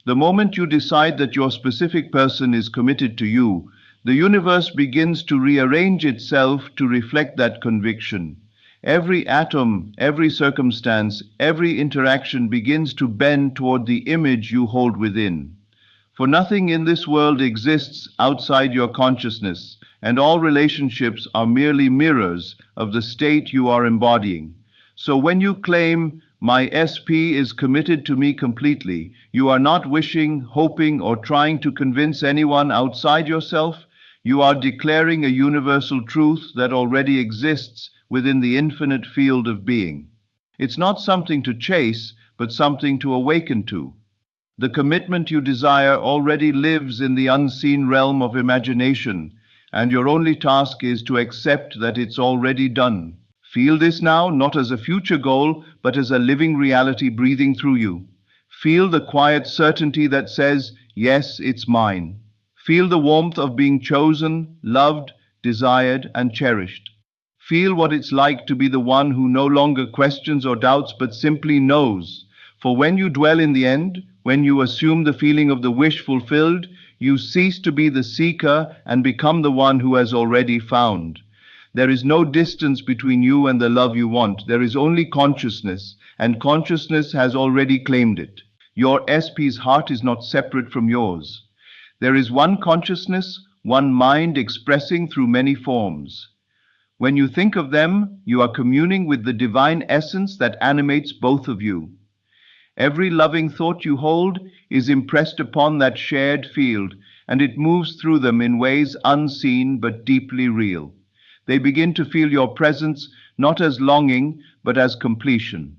The moment you decide that your specific person is committed to you, the universe begins to rearrange itself to reflect that conviction. Every atom, every circumstance, every interaction begins to bend toward the image you hold within. For nothing in this world exists outside your consciousness, and all relationships are merely mirrors of the state you are embodying. So when you claim, "My SP is committed to me completely," you are not wishing, hoping, or trying to convince anyone outside yourself. You are declaring a universal truth that already exists within the infinite field of being. It's not something to chase, but something to awaken to. The commitment you desire already lives in the unseen realm of imagination, and your only task is to accept that it's already done. Feel this now, not as a future goal, but as a living reality breathing through you. Feel the quiet certainty that says, "Yes, it's mine." Feel the warmth of being chosen, loved, desired, and cherished. Feel what it's like to be the one who no longer questions or doubts, but simply knows. For when you dwell in the end, when you assume the feeling of the wish fulfilled, you cease to be the seeker and become the one who has already found. There is no distance between you and the love you want. There is only consciousness, and consciousness has already claimed it. Your SP's heart is not separate from yours. There is one consciousness, one mind expressing through many forms. When you think of them, you are communing with the divine essence that animates both of you. Every loving thought you hold is impressed upon that shared field, and it moves through them in ways unseen but deeply real. They begin to feel your presence not as longing, but as completion.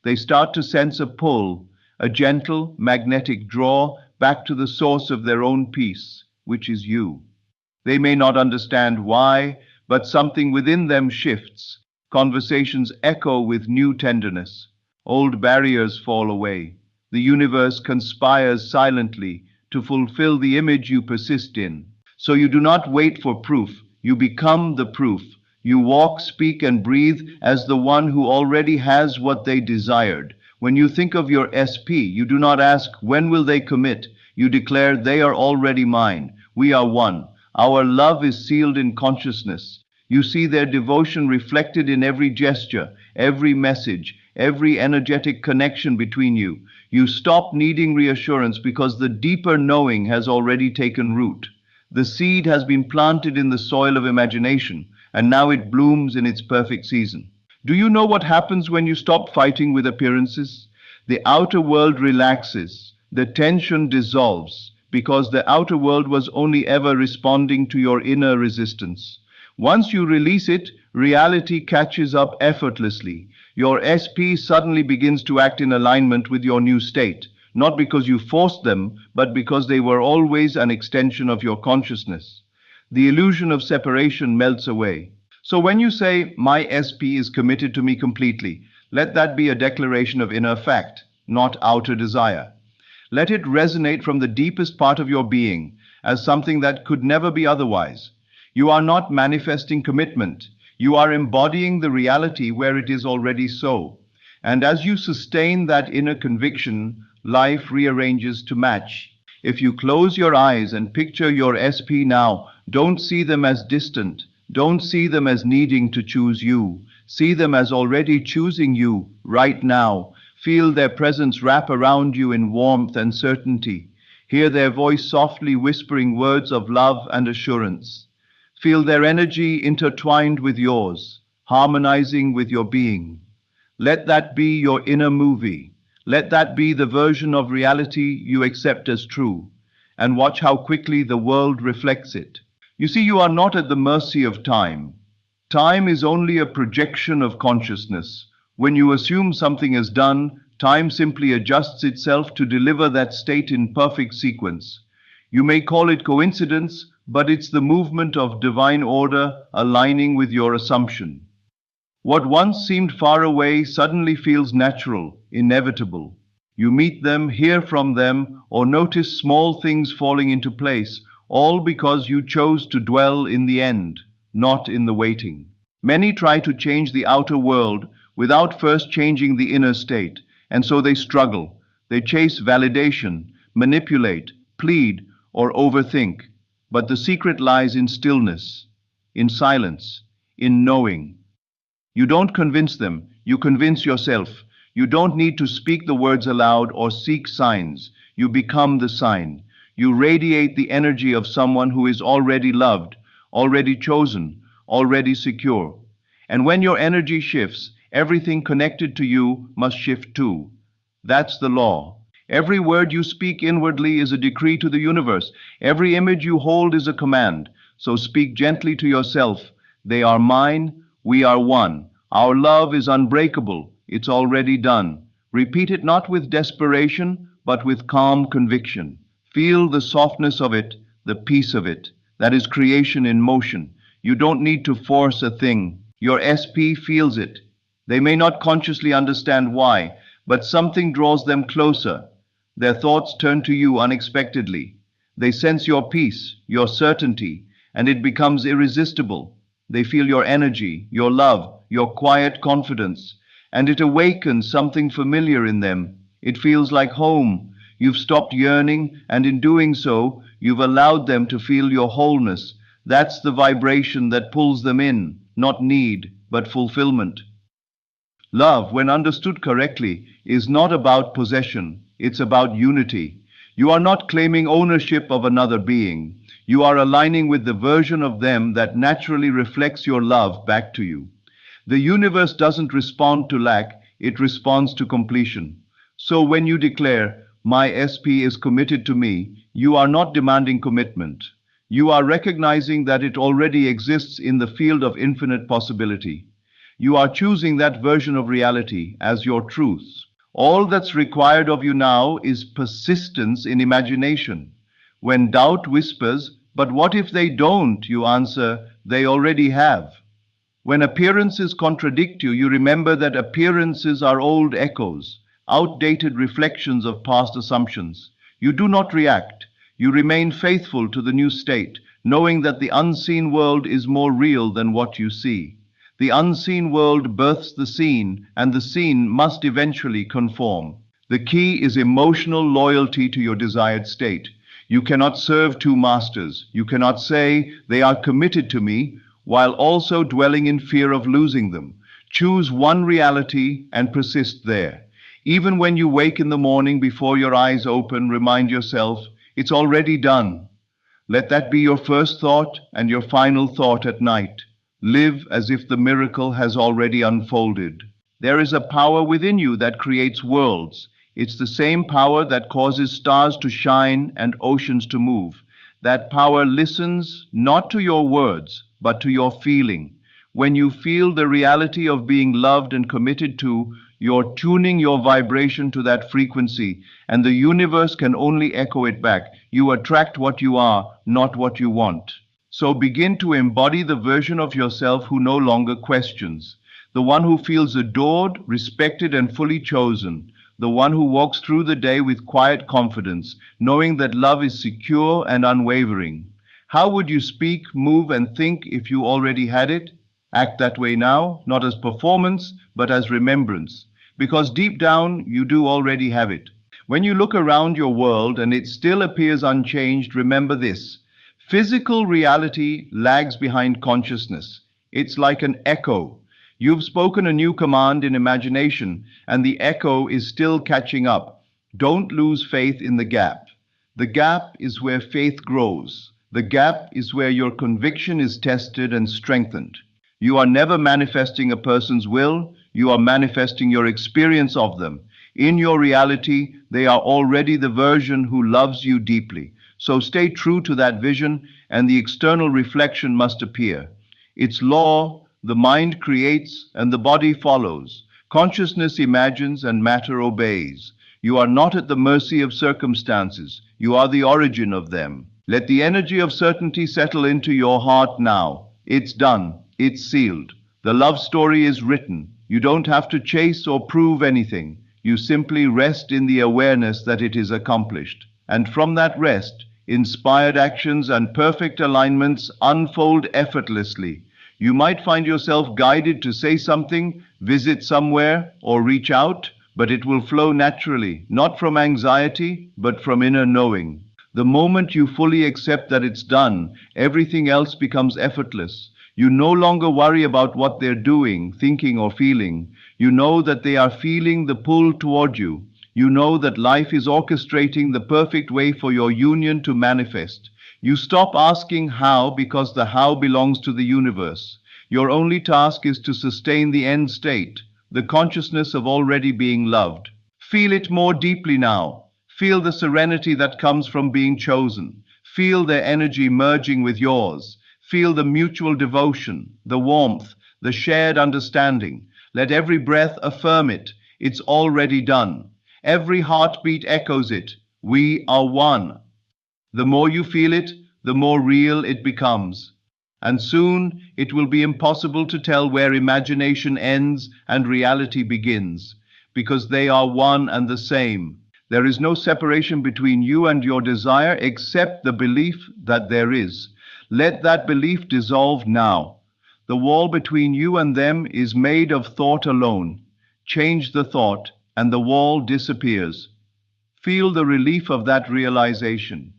They start to sense a pull, a gentle, magnetic draw back to the source of their own peace, which is you. They may not understand why, but something within them shifts. Conversations echo with new tenderness. Old barriers fall away. The universe conspires silently to fulfill the image you persist in. So you do not wait for proof. You become the proof. You walk, speak, and breathe as the one who already has what they desired. When you think of your SP, you do not ask, "When will they commit?" You declare, "They are already mine. We are one. Our love is sealed in consciousness." You see their devotion reflected in every gesture, every message, every energetic connection between you. You stop needing reassurance because the deeper knowing has already taken root. The seed has been planted in the soil of imagination, and now it blooms in its perfect season. Do you know what happens when you stop fighting with appearances? The outer world relaxes. The tension dissolves, because the outer world was only ever responding to your inner resistance. Once you release it, reality catches up effortlessly. Your SP suddenly begins to act in alignment with your new state, not because you forced them, but because they were always an extension of your consciousness. The illusion of separation melts away. So when you say, "My SP is committed to me completely," let that be a declaration of inner fact, not outer desire. Let it resonate from the deepest part of your being as something that could never be otherwise. You are not manifesting commitment. You are embodying the reality where it is already so. And as you sustain that inner conviction, life rearranges to match. If you close your eyes and picture your SP now, don't see them as distant. Don't see them as needing to choose you. See them as already choosing you right now. Feel their presence wrap around you in warmth and certainty. Hear their voice softly whispering words of love and assurance. Feel their energy intertwined with yours, harmonizing with your being. Let that be your inner movie. Let that be the version of reality you accept as true, and watch how quickly the world reflects it. You see, you are not at the mercy of time. Time is only a projection of consciousness. When you assume something is done, time simply adjusts itself to deliver that state in perfect sequence. You may call it coincidence, but it's the movement of divine order aligning with your assumption. What once seemed far away suddenly feels natural, inevitable. You meet them, hear from them, or notice small things falling into place, all because you chose to dwell in the end, not in the waiting. Many try to change the outer world without first changing the inner state, and so they struggle. They chase validation, manipulate, plead, or overthink. But the secret lies in stillness, in silence, in knowing. You don't convince them, you convince yourself. You don't need to speak the words aloud or seek signs. You become the sign. You radiate the energy of someone who is already loved, already chosen, already secure. And when your energy shifts, everything connected to you must shift too. That's the law. Every word you speak inwardly is a decree to the universe. Every image you hold is a command. So speak gently to yourself. They are mine, we are one. Our love is unbreakable. It's already done. Repeat it not with desperation, but with calm conviction. Feel the softness of it, the peace of it. That is creation in motion. You don't need to force a thing. Your SP feels it. They may not consciously understand why, but something draws them closer. Their thoughts turn to you unexpectedly. They sense your peace, your certainty, and it becomes irresistible. They feel your energy, your love, your quiet confidence, and it awakens something familiar in them. It feels like home. You've stopped yearning, and in doing so, you've allowed them to feel your wholeness. That's the vibration that pulls them in, not need, but fulfillment. Love, when understood correctly, is not about possession. It's about unity. You are not claiming ownership of another being. You are aligning with the version of them that naturally reflects your love back to you. The universe doesn't respond to lack, it responds to completion. So when you declare, "My SP is committed to me," you are not demanding commitment. You are recognizing that it already exists in the field of infinite possibility. You are choosing that version of reality as your truth. All that's required of you now is persistence in imagination. When doubt whispers, "But what if they don't?" you answer, "They already have." When appearances contradict you, you remember that appearances are old echoes, outdated reflections of past assumptions. You do not react. You remain faithful to the new state, knowing that the unseen world is more real than what you see. The unseen world births the seen, and the seen must eventually conform. The key is emotional loyalty to your desired state. You cannot serve two masters. You cannot say, "They are committed to me," while also dwelling in fear of losing them. Choose one reality and persist there. Even when you wake in the morning before your eyes open, remind yourself, "It's already done." Let that be your first thought and your final thought at night. Live as if the miracle has already unfolded. There is a power within you that creates worlds. It's the same power that causes stars to shine and oceans to move. That power listens not to your words, but to your feeling. When you feel the reality of being loved and committed to, you're tuning your vibration to that frequency, and the universe can only echo it back. You attract what you are, not what you want. So begin to embody the version of yourself who no longer questions, the one who feels adored, respected, and fully chosen, the one who walks through the day with quiet confidence, knowing that love is secure and unwavering. How would you speak, move, and think if you already had it? Act that way now, not as performance, but as remembrance, because deep down you do already have it. When you look around your world and it still appears unchanged, remember this. Physical reality lags behind consciousness. It's like an echo. You've spoken a new command in imagination, and the echo is still catching up. Don't lose faith in the gap. The gap is where faith grows. The gap is where your conviction is tested and strengthened. You are never manifesting a person's will, you are manifesting your experience of them. In your reality, they are already the version who loves you deeply. So stay true to that vision, and the external reflection must appear. It's law, the mind creates and the body follows. Consciousness imagines and matter obeys. You are not at the mercy of circumstances. You are the origin of them. Let the energy of certainty settle into your heart now. It's done. It's sealed. The love story is written. You don't have to chase or prove anything. You simply rest in the awareness that it is accomplished. And from that rest, inspired actions and perfect alignments unfold effortlessly. You might find yourself guided to say something, visit somewhere, or reach out, but it will flow naturally, not from anxiety, but from inner knowing. The moment you fully accept that it's done, everything else becomes effortless. You no longer worry about what they're doing, thinking, or feeling. You know that they are feeling the pull toward you. You know that life is orchestrating the perfect way for your union to manifest. You stop asking how because the how belongs to the universe. Your only task is to sustain the end state, the consciousness of already being loved. Feel it more deeply now. Feel the serenity that comes from being chosen. Feel their energy merging with yours. Feel the mutual devotion, the warmth, the shared understanding. Let every breath affirm it. It's already done. Every heartbeat echoes it. We are one. The more you feel it, the more real it becomes. And soon it will be impossible to tell where imagination ends and reality begins, because they are one and the same. There is no separation between you and your desire except the belief that there is. Let that belief dissolve now. The wall between you and them is made of thought alone. Change the thought, and the wall disappears. Feel the relief of that realization.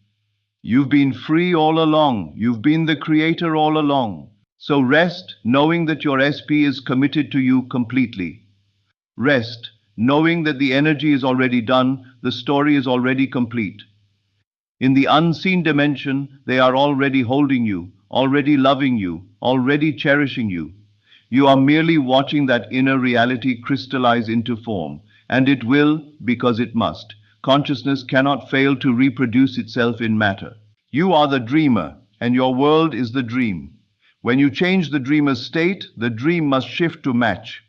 You've been free all along. You've been the creator all along. So rest, knowing that your SP is committed to you completely. Rest, knowing that the energy is already done, the story is already complete. In the unseen dimension, they are already holding you, already loving you, already cherishing you. You are merely watching that inner reality crystallize into form, and it will because it must. Consciousness cannot fail to reproduce itself in matter. You are the dreamer, and your world is the dream. When you change the dreamer's state, the dream must shift to match.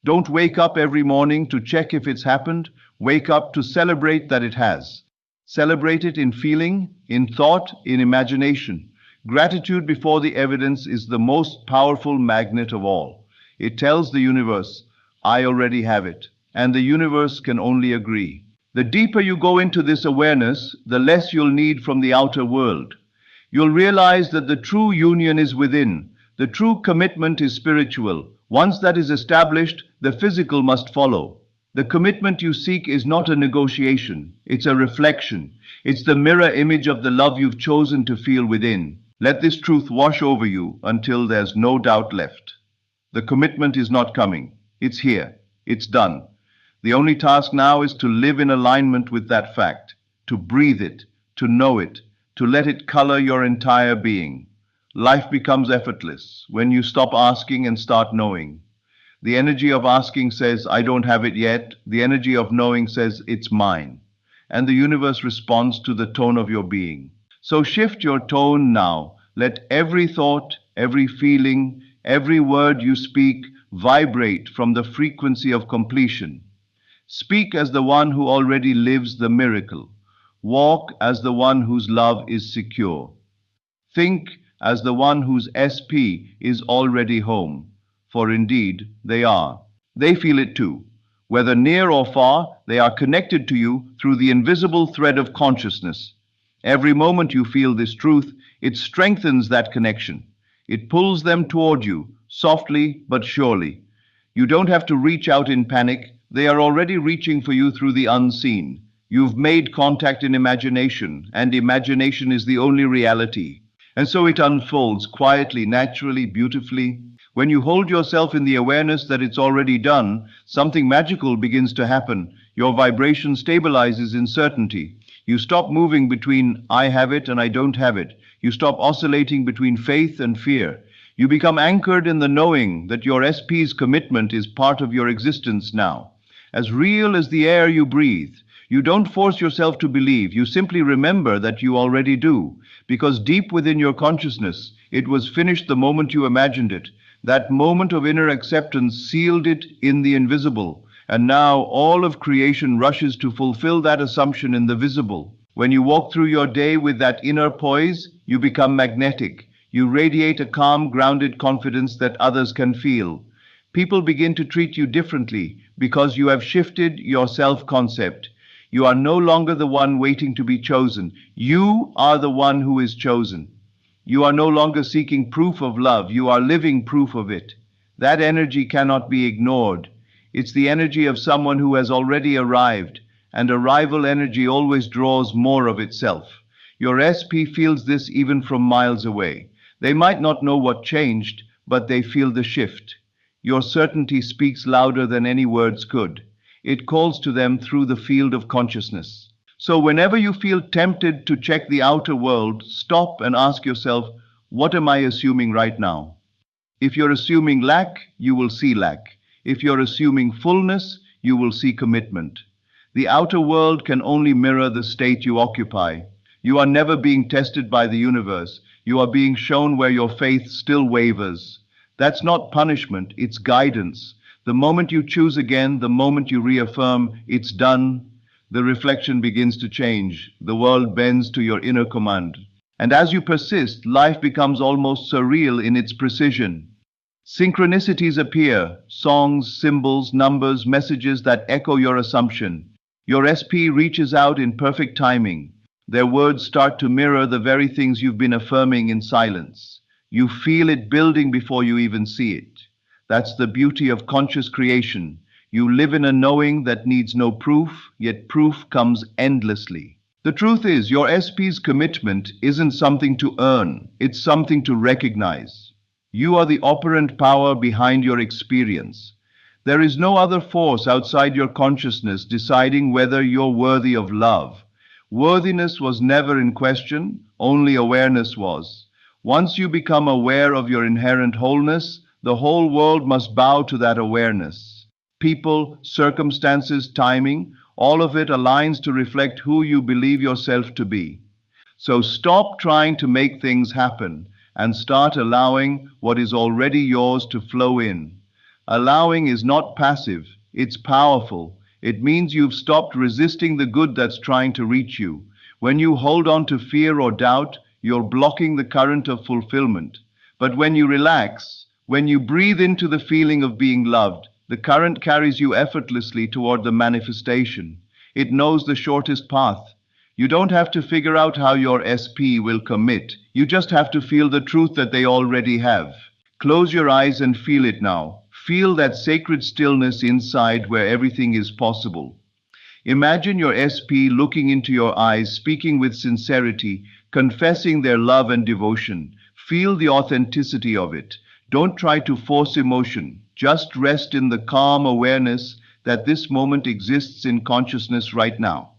Don't wake up every morning to check if it's happened. Wake up to celebrate that it has. Celebrate it in feeling, in thought, in imagination. Gratitude before the evidence is the most powerful magnet of all. It tells the universe, I already have it, and the universe can only agree. The deeper you go into this awareness, the less you'll need from the outer world. You'll realize that the true union is within. The true commitment is spiritual. Once that is established, the physical must follow. The commitment you seek is not a negotiation. It's a reflection. It's the mirror image of the love you've chosen to feel within. Let this truth wash over you until there's no doubt left. The commitment is not coming. It's here. It's done. The only task now is to live in alignment with that fact, to breathe it, to know it, to let it color your entire being. Life becomes effortless when you stop asking and start knowing. The energy of asking says, I don't have it yet. The energy of knowing says, it's mine. And the universe responds to the tone of your being. So shift your tone now. Let every thought, every feeling, every word you speak vibrate from the frequency of completion. Speak as the one who already lives the miracle. Walk as the one whose love is secure. Think as the one whose SP is already home. For indeed, they are. They feel it too. Whether near or far, they are connected to you through the invisible thread of consciousness. Every moment you feel this truth, it strengthens that connection. It pulls them toward you, softly but surely. You don't have to reach out in panic. They are already reaching for you through the unseen. You've made contact in imagination, and imagination is the only reality. And so it unfolds quietly, naturally, beautifully. When you hold yourself in the awareness that it's already done, something magical begins to happen. Your vibration stabilizes in certainty. You stop moving between I have it and I don't have it. You stop oscillating between faith and fear. You become anchored in the knowing that your SP's commitment is part of your existence now. As real as the air you breathe. You don't force yourself to believe. You simply remember that you already do. Because deep within your consciousness, it was finished the moment you imagined it. That moment of inner acceptance sealed it in the invisible. And now all of creation rushes to fulfill that assumption in the visible. When you walk through your day with that inner poise, you become magnetic. You radiate a calm, grounded confidence that others can feel. People begin to treat you differently because you have shifted your self-concept. You are no longer the one waiting to be chosen. You are the one who is chosen. You are no longer seeking proof of love. You are living proof of it. That energy cannot be ignored. It's the energy of someone who has already arrived, and arrival energy always draws more of itself. Your SP feels this even from miles away. They might not know what changed, but they feel the shift. Your certainty speaks louder than any words could. It calls to them through the field of consciousness. So whenever you feel tempted to check the outer world, stop and ask yourself, what am I assuming right now? If you're assuming lack, you will see lack. If you're assuming fullness, you will see commitment. The outer world can only mirror the state you occupy. You are never being tested by the universe. You are being shown where your faith still wavers. That's not punishment, it's guidance. The moment you choose again, the moment you reaffirm, it's done, the reflection begins to change. The world bends to your inner command. And as you persist, life becomes almost surreal in its precision. Synchronicities appear, songs, symbols, numbers, messages that echo your assumption. Your SP reaches out in perfect timing. Their words start to mirror the very things you've been affirming in silence. You feel it building before you even see it. That's the beauty of conscious creation. You live in a knowing that needs no proof, yet proof comes endlessly. The truth is, your SP's commitment isn't something to earn, it's something to recognize. You are the operant power behind your experience. There is no other force outside your consciousness deciding whether you're worthy of love. Worthiness was never in question, only awareness was. Once you become aware of your inherent wholeness, the whole world must bow to that awareness. People, circumstances, timing, all of it aligns to reflect who you believe yourself to be. So stop trying to make things happen and start allowing what is already yours to flow in. Allowing is not passive, it's powerful. It means you've stopped resisting the good that's trying to reach you. When you hold on to fear or doubt, you're blocking the current of fulfillment. But when you relax, when you breathe into the feeling of being loved, the current carries you effortlessly toward the manifestation. It knows the shortest path. You don't have to figure out how your SP will commit. You just have to feel the truth that they already have. Close your eyes and feel it now. Feel that sacred stillness inside where everything is possible. Imagine your SP looking into your eyes, speaking with sincerity, confessing their love and devotion. Feel the authenticity of it. Don't try to force emotion. Just rest in the calm awareness that this moment exists in consciousness right now.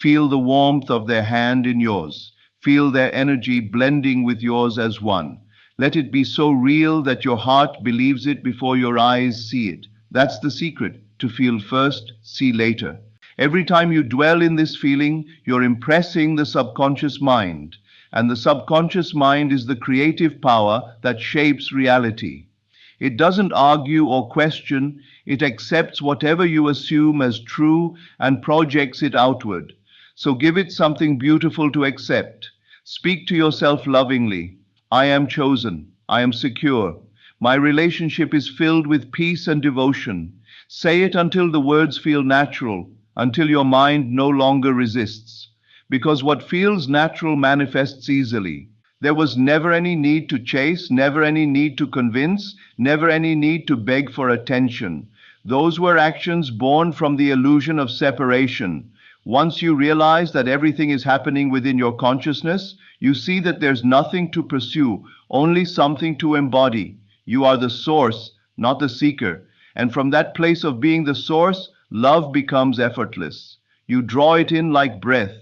Feel the warmth of their hand in yours. Feel their energy blending with yours as one. Let it be so real that your heart believes it before your eyes see it. That's the secret, to feel first, see later. Every time you dwell in this feeling, you're impressing the subconscious mind. And the subconscious mind is the creative power that shapes reality. It doesn't argue or question, it accepts whatever you assume as true and projects it outward. So give it something beautiful to accept. Speak to yourself lovingly. I am chosen. I am secure. My relationship is filled with peace and devotion. Say it until the words feel natural, until your mind no longer resists. Because what feels natural manifests easily. There was never any need to chase, never any need to convince, never any need to beg for attention. Those were actions born from the illusion of separation. Once you realize that everything is happening within your consciousness, you see that there's nothing to pursue, only something to embody. You are the source, not the seeker. And from that place of being the source, love becomes effortless. You draw it in like breath.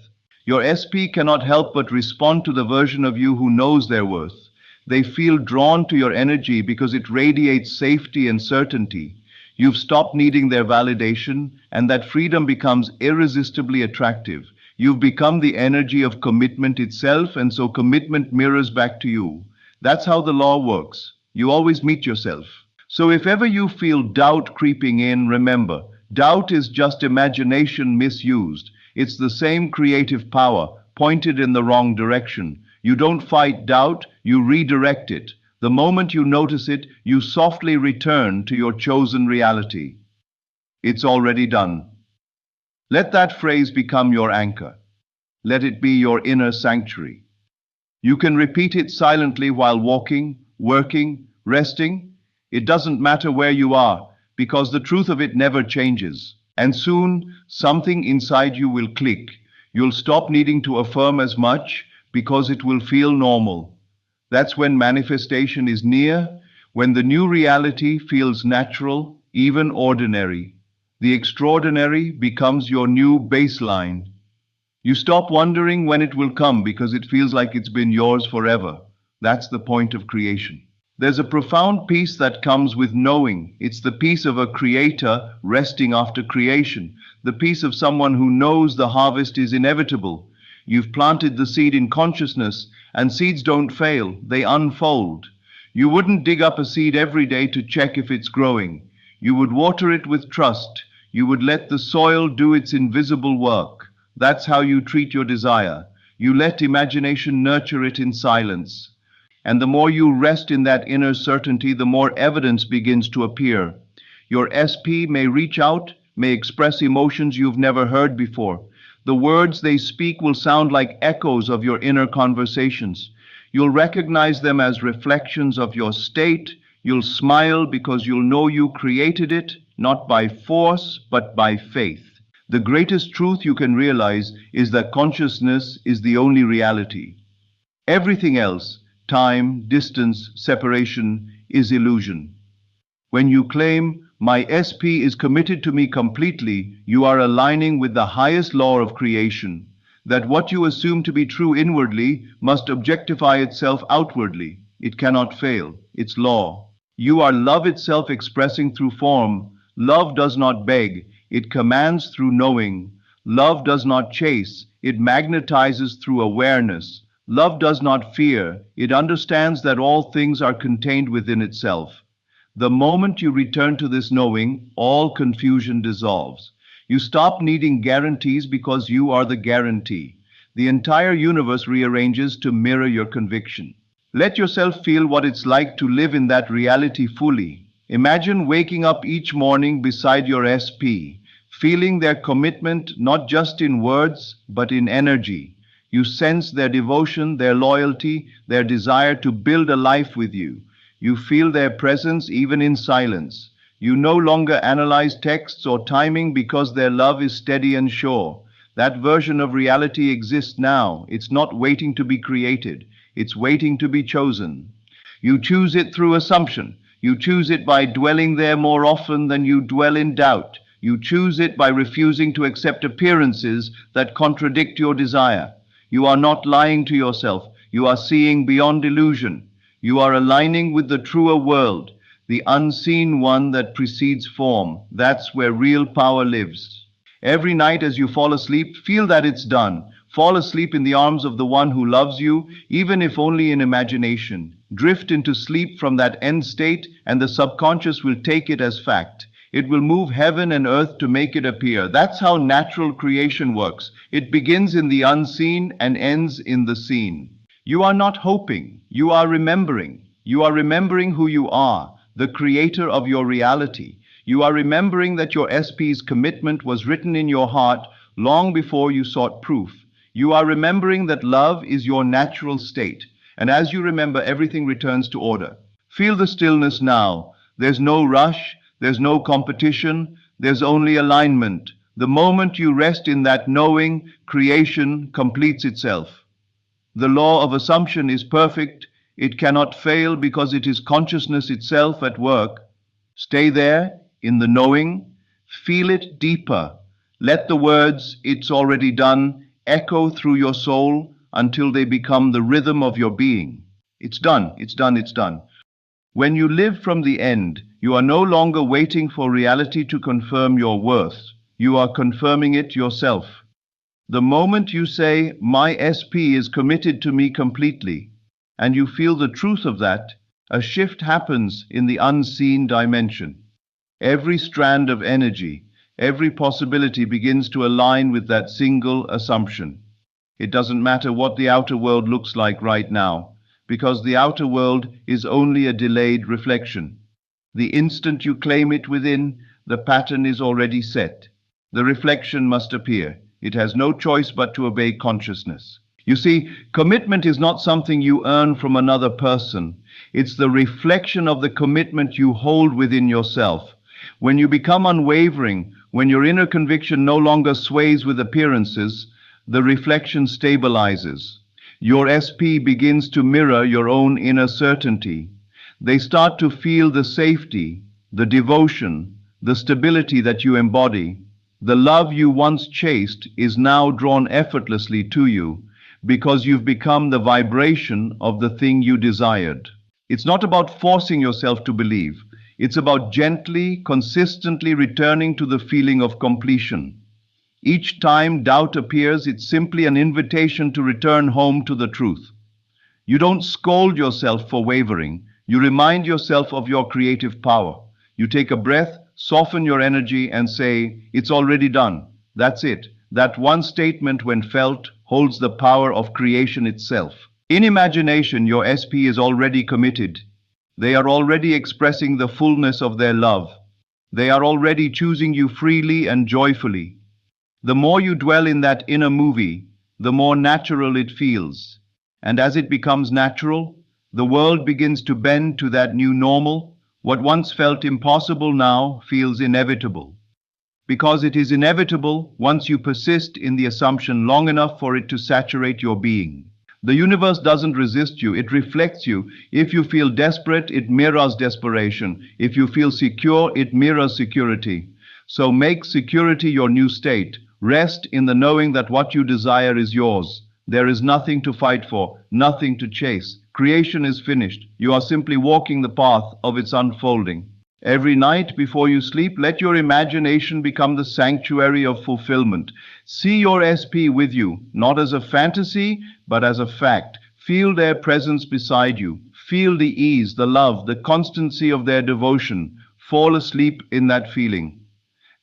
Your SP cannot help but respond to the version of you who knows their worth. They feel drawn to your energy because it radiates safety and certainty. You've stopped needing their validation, and that freedom becomes irresistibly attractive. You've become the energy of commitment itself, and so commitment mirrors back to you. That's how the law works. You always meet yourself. So if ever you feel doubt creeping in, remember, doubt is just imagination misused. It's the same creative power, pointed in the wrong direction. You don't fight doubt, you redirect it. The moment you notice it, you softly return to your chosen reality. It's already done. Let that phrase become your anchor. Let it be your inner sanctuary. You can repeat it silently while walking, working, resting. It doesn't matter where you are. because the truth of it never changes. And soon, something inside you will click. You'll stop needing to affirm as much because it will feel normal. That's when manifestation is near, when the new reality feels natural, even ordinary. The extraordinary becomes your new baseline. You stop wondering when it will come because it feels like it's been yours forever. That's the point of creation. There's a profound peace that comes with knowing. It's the peace of a creator resting after creation, the peace of someone who knows the harvest is inevitable. You've planted the seed in consciousness, and seeds don't fail, they unfold. You wouldn't dig up a seed every day to check if it's growing. You would water it with trust. You would let the soil do its invisible work. That's how you treat your desire. You let imagination nurture it in silence. And the more you rest in that inner certainty, the more evidence begins to appear. Your SP may reach out, may express emotions you've never heard before. The words they speak will sound like echoes of your inner conversations. You'll recognize them as reflections of your state. You'll smile because you'll know you created it, not by force, but by faith. The greatest truth you can realize is that consciousness is the only reality. Everything else, time, distance, separation, is illusion. When you claim, "My SP is committed to me completely," you are aligning with the highest law of creation, that what you assume to be true inwardly must objectify itself outwardly. It cannot fail. It's law. You are love itself expressing through form. Love does not beg. It commands through knowing. Love does not chase. It magnetizes through awareness. Love does not fear. It understands that all things are contained within itself. The moment you return to this knowing, all confusion dissolves. You stop needing guarantees because you are the guarantee. The entire universe rearranges to mirror your conviction. Let yourself feel what it's like to live in that reality fully. Imagine waking up each morning beside your SP, feeling their commitment not just in words, but in energy. You sense their devotion, their loyalty, their desire to build a life with you. You feel their presence even in silence. You no longer analyze texts or timing because their love is steady and sure. That version of reality exists now. It's not waiting to be created. It's waiting to be chosen. You choose it through assumption. You choose it by dwelling there more often than you dwell in doubt. You choose it by refusing to accept appearances that contradict your desire. You are not lying to yourself. You are seeing beyond illusion. You are aligning with the truer world, the unseen one that precedes form. That's where real power lives. Every night as you fall asleep, feel that it's done. Fall asleep in the arms of the one who loves you, even if only in imagination. Drift into sleep from that end state, and the subconscious will take it as fact. It will move heaven and earth to make it appear. That's how natural creation works. It begins in the unseen and ends in the seen. You are not hoping. You are remembering. You are remembering who you are, the creator of your reality. You are remembering that your SP's commitment was written in your heart long before you sought proof. You are remembering that love is your natural state. And as you remember, everything returns to order. Feel the stillness now. There's no rush. There's no competition. There's only alignment. The moment you rest in that knowing, creation completes itself. The law of assumption is perfect. It cannot fail because it is consciousness itself at work. Stay there in the knowing. Feel it deeper. Let the words, "It's already done," echo through your soul until they become the rhythm of your being. It's done, it's done, it's done. When you live from the end, you are no longer waiting for reality to confirm your worth. You are confirming it yourself. The moment you say, "My SP is committed to me completely," and you feel the truth of that, a shift happens in the unseen dimension. Every strand of energy, every possibility begins to align with that single assumption. It doesn't matter what the outer world looks like right now, because the outer world is only a delayed reflection. The instant you claim it within, the pattern is already set. The reflection must appear. It has no choice but to obey consciousness. You see, commitment is not something you earn from another person. It's the reflection of the commitment you hold within yourself. When you become unwavering, when your inner conviction no longer sways with appearances, the reflection stabilizes. Your SP begins to mirror your own inner certainty. They start to feel the safety, the devotion, the stability that you embody. The love you once chased is now drawn effortlessly to you because you've become the vibration of the thing you desired. It's not about forcing yourself to believe. It's about gently, consistently returning to the feeling of completion. Each time doubt appears, it's simply an invitation to return home to the truth. You don't scold yourself for wavering. You remind yourself of your creative power. You take a breath, soften your energy, and say, "It's already done." That's it. That one statement, when felt, holds the power of creation itself. In imagination, your SP is already committed. They are already expressing the fullness of their love. They are already choosing you freely and joyfully. The more you dwell in that inner movie, the more natural it feels. And as it becomes natural, the world begins to bend to that new normal. What once felt impossible now feels inevitable. Because it is inevitable once you persist in the assumption long enough for it to saturate your being. The universe doesn't resist you, it reflects you. If you feel desperate, it mirrors desperation. If you feel secure, it mirrors security. So make security your new state. Rest in the knowing that what you desire is yours. There is nothing to fight for, nothing to chase. Creation is finished. You are simply walking the path of its unfolding. Every night before you sleep, let your imagination become the sanctuary of fulfillment. See your SP with you, not as a fantasy, but as a fact. Feel their presence beside you. Feel the ease, the love, the constancy of their devotion. Fall asleep in that feeling.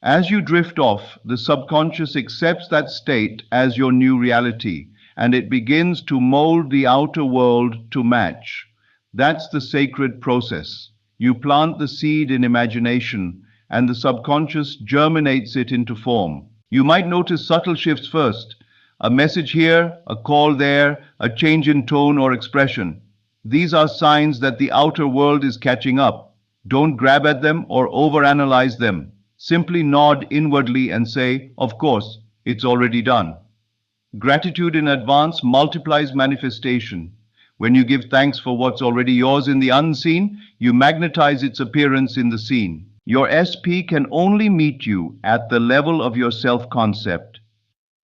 As you drift off, the subconscious accepts that state as your new reality, and it begins to mold the outer world to match. That's the sacred process. You plant the seed in imagination, and the subconscious germinates it into form. You might notice subtle shifts first. A message here, a call there, a change in tone or expression. These are signs that the outer world is catching up. Don't grab at them or overanalyze them. Simply nod inwardly and say, "Of course, it's already done." Gratitude in advance multiplies manifestation. When you give thanks for what's already yours in the unseen, you magnetize its appearance in the seen. Your SP can only meet you at the level of your self-concept.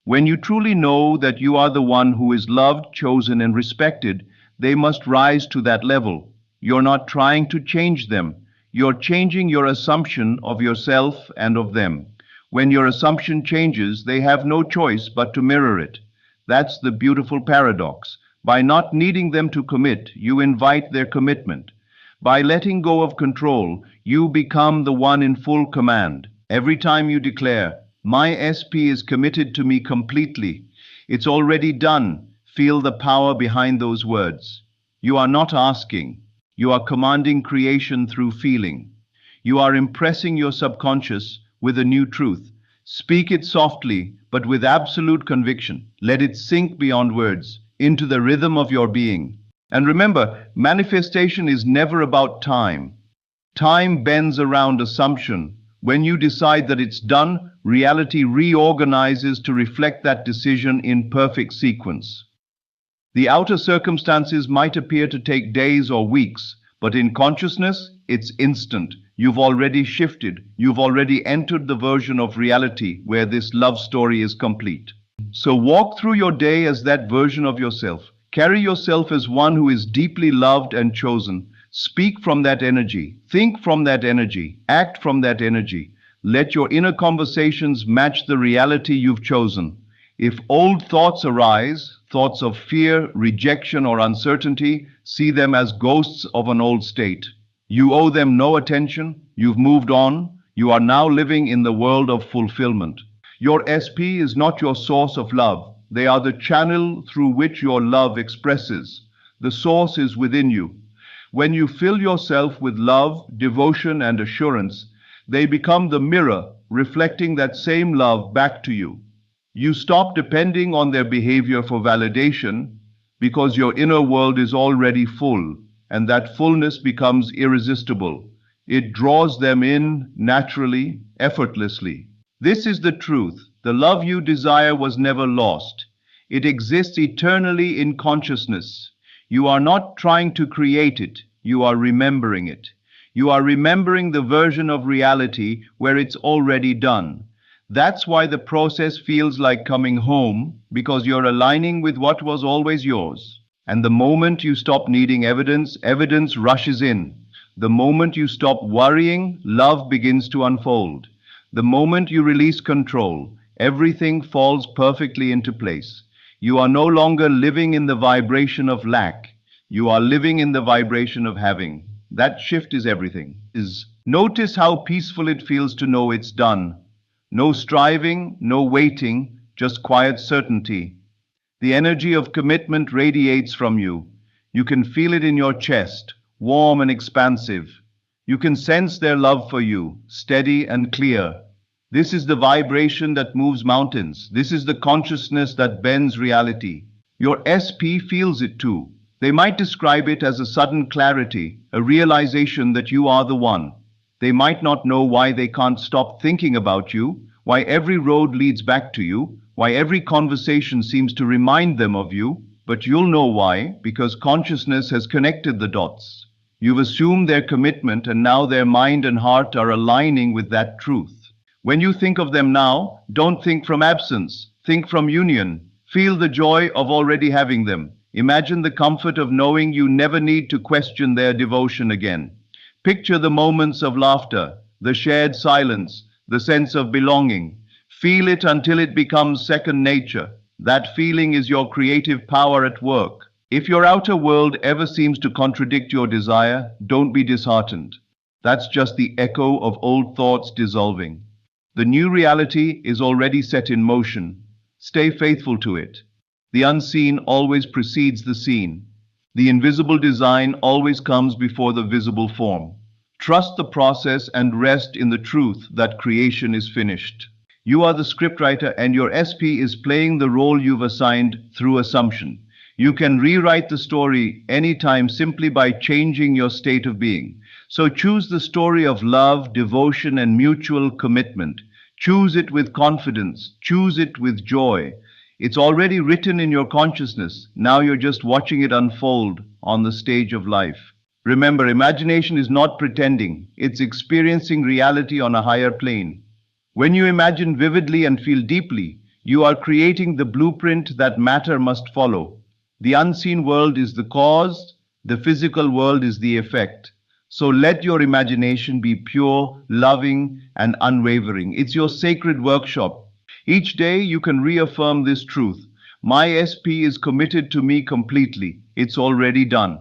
When you truly know that you are the one who is loved, chosen, and respected, they must rise to that level. You're not trying to change them. You're changing your assumption of yourself and of them. When your assumption changes, they have no choice but to mirror it. That's the beautiful paradox. By not needing them to commit, you invite their commitment. By letting go of control, you become the one in full command. Every time you declare, "My SP is committed to me completely," it's already done. Feel the power behind those words. You are not asking. You are commanding creation through feeling. You are impressing your subconscious with a new truth. Speak it softly, but with absolute conviction. Let it sink beyond words, into the rhythm of your being. And remember, manifestation is never about time. Time bends around assumption. When you decide that it's done, reality reorganizes to reflect that decision in perfect sequence. The outer circumstances might appear to take days or weeks, but in consciousness, it's instant. You've already shifted. You've already entered the version of reality where this love story is complete. So walk through your day as that version of yourself. Carry yourself as one who is deeply loved and chosen. Speak from that energy. Think from that energy. Act from that energy. Let your inner conversations match the reality you've chosen. If old thoughts arise, thoughts of fear, rejection, or uncertainty, see them as ghosts of an old state. You owe them no attention. You've moved on. You are now living in the world of fulfillment. Your SP is not your source of love. They are the channel through which your love expresses. The source is within you. When you fill yourself with love, devotion, and assurance, they become the mirror reflecting that same love back to you. You stop depending on their behavior for validation because your inner world is already full, and that fullness becomes irresistible. It draws them in naturally, effortlessly. This is the truth. The love you desire was never lost. It exists eternally in consciousness. You are not trying to create it, you are remembering it. You are remembering the version of reality where it's already done. That's why the process feels like coming home, because you're aligning with what was always yours. And the moment you stop needing evidence, evidence rushes in. The moment you stop worrying, love begins to unfold. The moment you release control, everything falls perfectly into place. You are no longer living in the vibration of lack. You are living in the vibration of having. That shift is everything. Notice how peaceful it feels to know it's done. No striving, no waiting, just quiet certainty. The energy of commitment radiates from you. You can feel it in your chest, warm and expansive. You can sense their love for you, steady and clear. This is the vibration that moves mountains. This is the consciousness that bends reality. Your SP feels it too. They might describe it as a sudden clarity, a realization that you are the one. They might not know why they can't stop thinking about you, why every road leads back to you, why every conversation seems to remind them of you, but you'll know why, because consciousness has connected the dots. You've assumed their commitment, and now their mind and heart are aligning with that truth. When you think of them now, don't think from absence, think from union. Feel the joy of already having them. Imagine the comfort of knowing you never need to question their devotion again. Picture the moments of laughter, the shared silence, the sense of belonging. Feel it until it becomes second nature. That feeling is your creative power at work. If your outer world ever seems to contradict your desire, don't be disheartened. That's just the echo of old thoughts dissolving. The new reality is already set in motion. Stay faithful to it. The unseen always precedes the seen. The invisible design always comes before the visible form. Trust the process and rest in the truth that creation is finished. You are the scriptwriter, and your SP is playing the role you've assigned through assumption. You can rewrite the story anytime simply by changing your state of being. So choose the story of love, devotion, and mutual commitment. Choose it with confidence. Choose it with joy. It's already written in your consciousness. Now you're just watching it unfold on the stage of life. Remember, imagination is not pretending. It's experiencing reality on a higher plane. When you imagine vividly and feel deeply, you are creating the blueprint that matter must follow. The unseen world is the cause, the physical world is the effect. So let your imagination be pure, loving, and unwavering. It's your sacred workshop. Each day you can reaffirm this truth. My SP is committed to me completely. It's already done.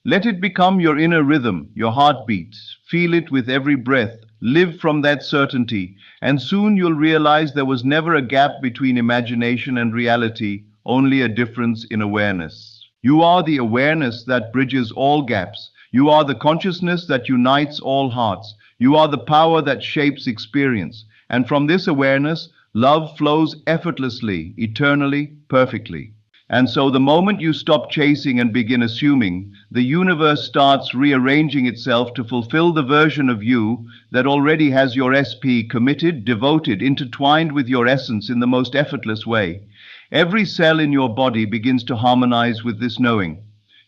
Let it become your inner rhythm, your heartbeat. Feel it with every breath. Live from that certainty, and soon you'll realize there was never a gap between imagination and reality, only a difference in awareness. You are the awareness that bridges all gaps. You are the consciousness that unites all hearts. You are the power that shapes experience. And from this awareness, love flows effortlessly, eternally, perfectly. And so the moment you stop chasing and begin assuming, the universe starts rearranging itself to fulfill the version of you that already has your SP committed, devoted, intertwined with your essence in the most effortless way. Every cell in your body begins to harmonize with this knowing.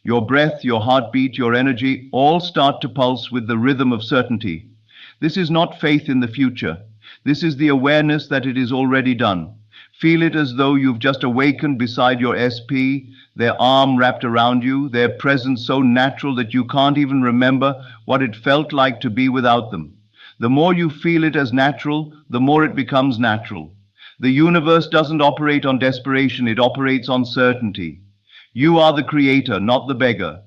Your breath, your heartbeat, your energy all start to pulse with the rhythm of certainty. This is not faith in the future. This is the awareness that it is already done. Feel it as though you've just awakened beside your SP, their arm wrapped around you, their presence so natural that you can't even remember what it felt like to be without them. The more you feel it as natural, the more it becomes natural. The universe doesn't operate on desperation, it operates on certainty. You are the creator, not the beggar.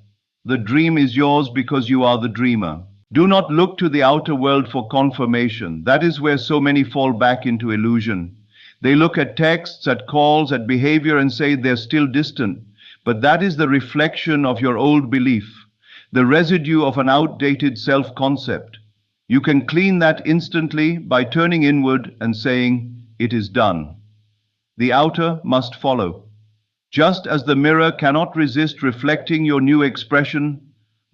The dream is yours because you are the dreamer. Do not look to the outer world for confirmation. That is where so many fall back into illusion. They look at texts, at calls, at behavior and say they're still distant. But that is the reflection of your old belief, the residue of an outdated self-concept. You can clean that instantly by turning inward and saying, "It is done." The outer must follow. Just as the mirror cannot resist reflecting your new expression,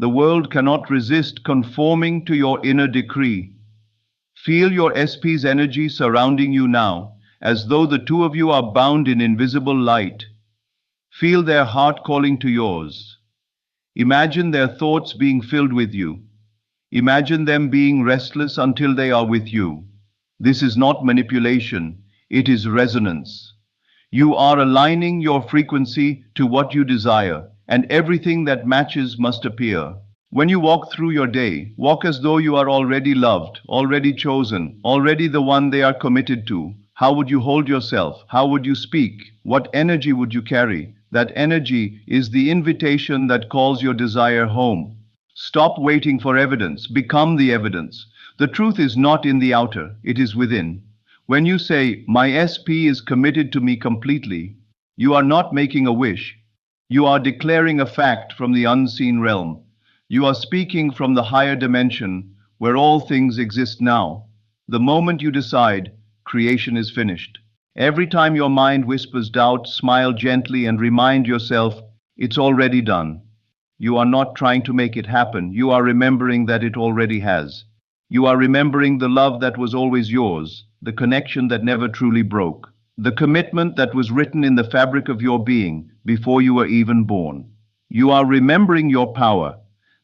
The world cannot resist conforming to your inner decree. Feel your SP's energy surrounding you now, as though the two of you are bound in invisible light. Feel their heart calling to yours. Imagine their thoughts being filled with you. Imagine them being restless until they are with you. This is not manipulation, it is resonance. You are aligning your frequency to what you desire, and everything that matches must appear. When you walk through your day, walk as though you are already loved, already chosen, already the one they are committed to. How would you hold yourself? How would you speak? What energy would you carry? That energy is the invitation that calls your desire home. Stop waiting for evidence. Become the evidence. The truth is not in the outer, it is within. When you say, "My SP is committed to me completely," you are not making a wish. You are declaring a fact from the unseen realm. You are speaking from the higher dimension where all things exist now. The moment you decide, creation is finished. Every time your mind whispers doubt, smile gently and remind yourself, it's already done. You are not trying to make it happen. You are remembering that it already has. You are remembering the love that was always yours, the connection that never truly broke, the commitment that was written in the fabric of your being before you were even born. You are remembering your power.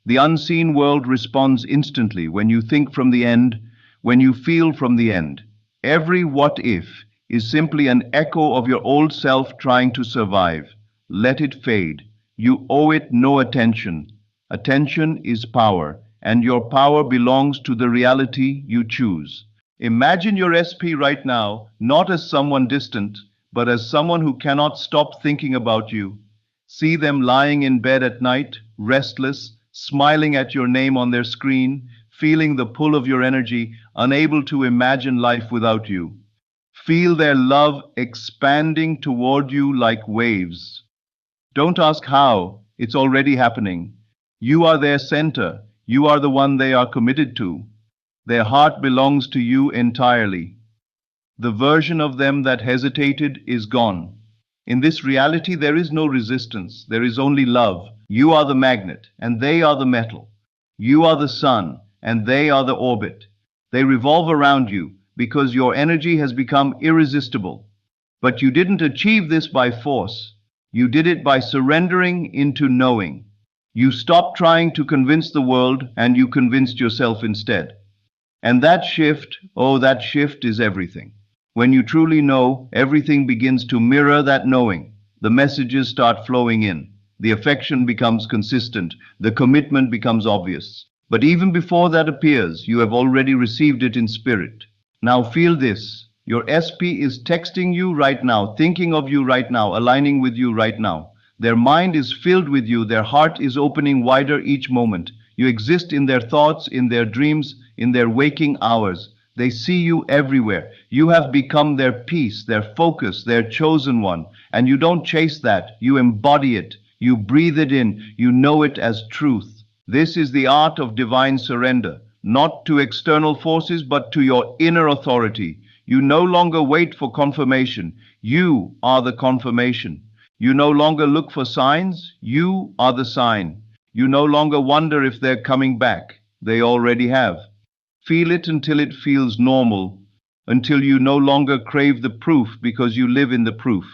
The unseen world responds instantly when you think from the end, when you feel from the end. Every what if is simply an echo of your old self trying to survive. Let it fade. You owe it no attention. Attention is power, and your power belongs to the reality you choose. Imagine your SP right now, not as someone distant, but as someone who cannot stop thinking about you. See them lying in bed at night, restless, smiling at your name on their screen, feeling the pull of your energy, unable to imagine life without you. Feel their love expanding toward you like waves. Don't ask how, it's already happening. You are their center. You are the one they are committed to. Their heart belongs to you entirely. The version of them that hesitated is gone. In this reality, there is no resistance. There is only love. You are the magnet, and they are the metal. You are the sun, and they are the orbit. They revolve around you because your energy has become irresistible. But you didn't achieve this by force. You did it by surrendering into knowing. You stopped trying to convince the world, and you convinced yourself instead. And that shift, oh, that shift is everything. When you truly know, everything begins to mirror that knowing. The messages start flowing in. The affection becomes consistent. The commitment becomes obvious. But even before that appears, you have already received it in spirit. Now feel this. Your SP is texting you right now, thinking of you right now, aligning with you right now. Their mind is filled with you. Their heart is opening wider each moment. You exist in their thoughts, in their dreams, in their waking hours. They see you everywhere. You have become their peace, their focus, their chosen one. And you don't chase that. You embody it. You breathe it in. You know it as truth. This is the art of divine surrender, not to external forces, but to your inner authority. You no longer wait for confirmation. You are the confirmation. You no longer look for signs. You are the sign. You no longer wonder if they're coming back. They already have. Feel it until it feels normal, until you no longer crave the proof because you live in the proof.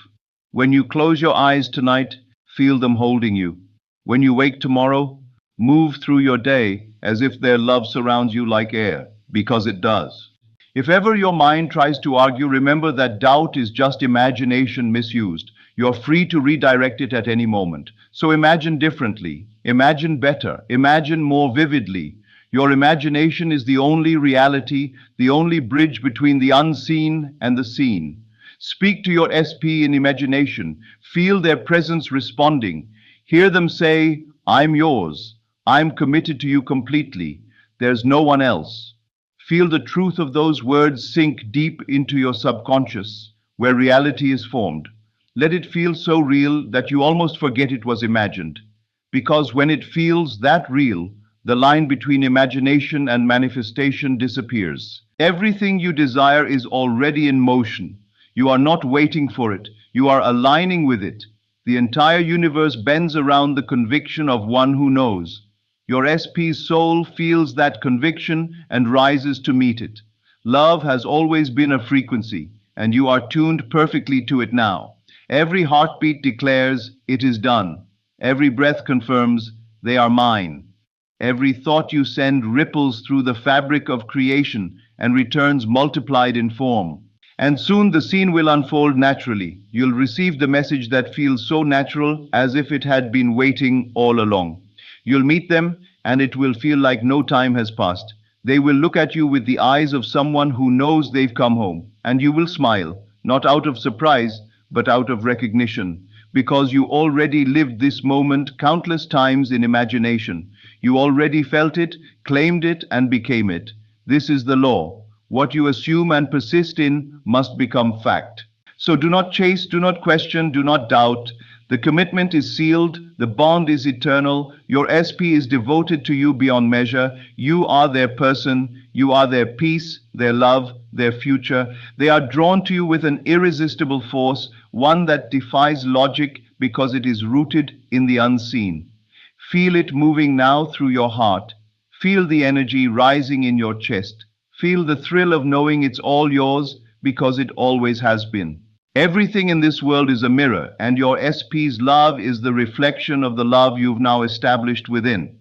When you close your eyes tonight, feel them holding you. When you wake tomorrow, move through your day as if their love surrounds you like air, because it does. If ever your mind tries to argue, remember that doubt is just imagination misused. You're free to redirect it at any moment. So imagine differently, imagine better, imagine more vividly. Your imagination is the only reality, the only bridge between the unseen and the seen. Speak to your SP in imagination. Feel their presence responding. Hear them say, "I'm yours. I'm committed to you completely. There's no one else." Feel the truth of those words sink deep into your subconscious, where reality is formed. Let it feel so real that you almost forget it was imagined. Because when it feels that real, the line between imagination and manifestation disappears. Everything you desire is already in motion. You are not waiting for it. You are aligning with it. The entire universe bends around the conviction of one who knows. Your SP's soul feels that conviction and rises to meet it. Love has always been a frequency, and you are tuned perfectly to it now. Every heartbeat declares, it is done. Every breath confirms, they are mine. Every thought you send ripples through the fabric of creation and returns multiplied in form. And soon the scene will unfold naturally. You'll receive the message that feels so natural as if it had been waiting all along. You'll meet them, and it will feel like no time has passed. They will look at you with the eyes of someone who knows they've come home, and you will smile, not out of surprise, but out of recognition, because you already lived this moment countless times in imagination. You already felt it, claimed it, and became it. This is the law. What you assume and persist in must become fact. So do not chase, do not question, do not doubt. The commitment is sealed, the bond is eternal, your SP is devoted to you beyond measure. You are their person, you are their peace, their love, their future. They are drawn to you with an irresistible force, one that defies logic because it is rooted in the unseen. Feel it moving now through your heart. Feel the energy rising in your chest. Feel the thrill of knowing it's all yours because it always has been. Everything in this world is a mirror, and your SP's love is the reflection of the love you've now established within.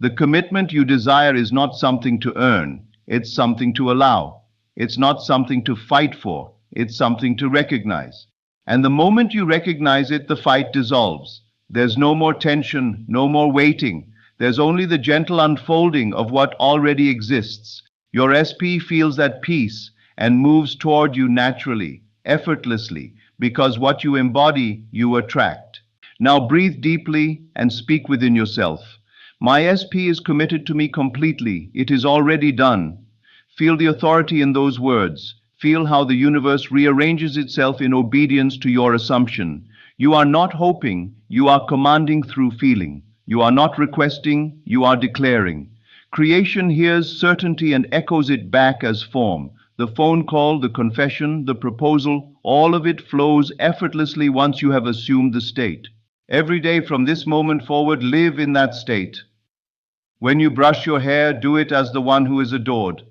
The commitment you desire is not something to earn, it's something to allow. It's not something to fight for, it's something to recognize. And the moment you recognize it, the fight dissolves. There's no more tension, no more waiting. There's only the gentle unfolding of what already exists. Your SP feels at peace and moves toward you naturally, effortlessly, because what you embody, you attract. Now breathe deeply and speak within yourself. My SP is committed to me completely. It is already done. Feel the authority in those words. Feel how the universe rearranges itself in obedience to your assumption. You are not hoping, you are commanding through feeling. You are not requesting, you are declaring. Creation hears certainty and echoes it back as form. The phone call, the confession, the proposal, all of it flows effortlessly once you have assumed the state. Every day from this moment forward, live in that state. When you brush your hair, do it as the one who is adored.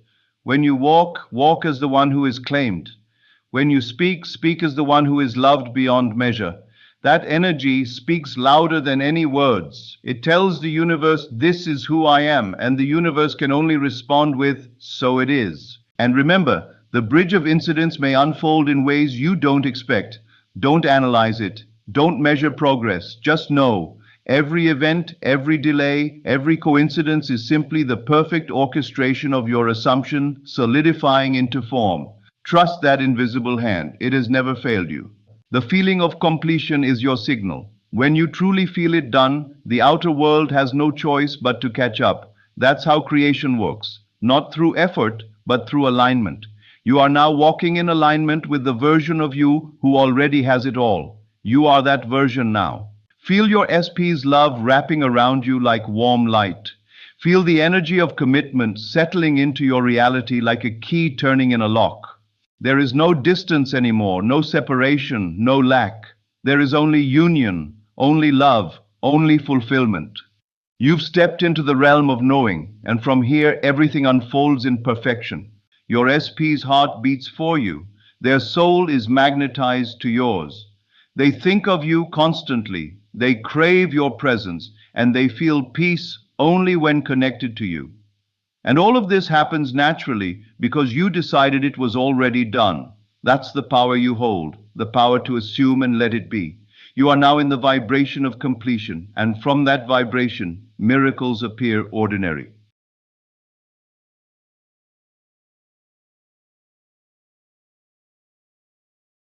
When you walk, walk as the one who is claimed. When you speak, speak as the one who is loved beyond measure. That energy speaks louder than any words. It tells the universe, this is who I am, and the universe can only respond with, so it is. And remember, the bridge of incidents may unfold in ways you don't expect. Don't analyze it. Don't measure progress. Just know, every event, every delay, every coincidence is simply the perfect orchestration of your assumption solidifying into form. Trust that invisible hand. It has never failed you. The feeling of completion is your signal. When you truly feel it done, the outer world has no choice but to catch up. That's how creation works. Not through effort, but through alignment. You are now walking in alignment with the version of you who already has it all. You are that version now. Feel your SP's love wrapping around you like warm light. Feel the energy of commitment settling into your reality like a key turning in a lock. There is no distance anymore, no separation, no lack. There is only union, only love, only fulfillment. You've stepped into the realm of knowing, and from here everything unfolds in perfection. Your SP's heart beats for you. Their soul is magnetized to yours. They think of you constantly. They crave your presence, and they feel peace only when connected to you. And all of this happens naturally because you decided it was already done. That's the power you hold, the power to assume and let it be. You are now in the vibration of completion, and from that vibration, miracles appear ordinary.